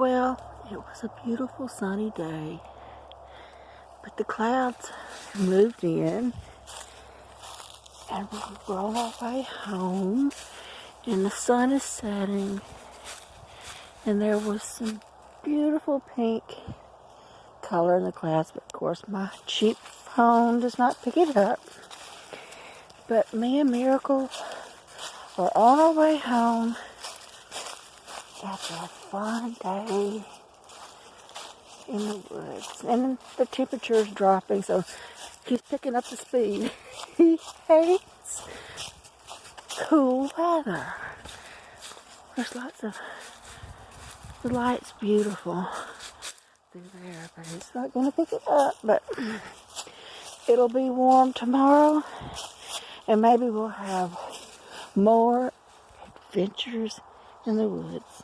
Well, it was a beautiful sunny day, but the clouds moved in, and we're on our way home, and the sun is setting, and there was some beautiful pink color in the clouds, but of course my cheap phone does not pick it up. But me and Miracle are on our way home after a fun day in the woods. And the temperature is dropping, so he's picking up the speed. He hates cool weather. There's lots of, the light's beautiful through there, but it's not going to pick it up. But it'll be warm tomorrow, and maybe we'll have more adventures in the woods.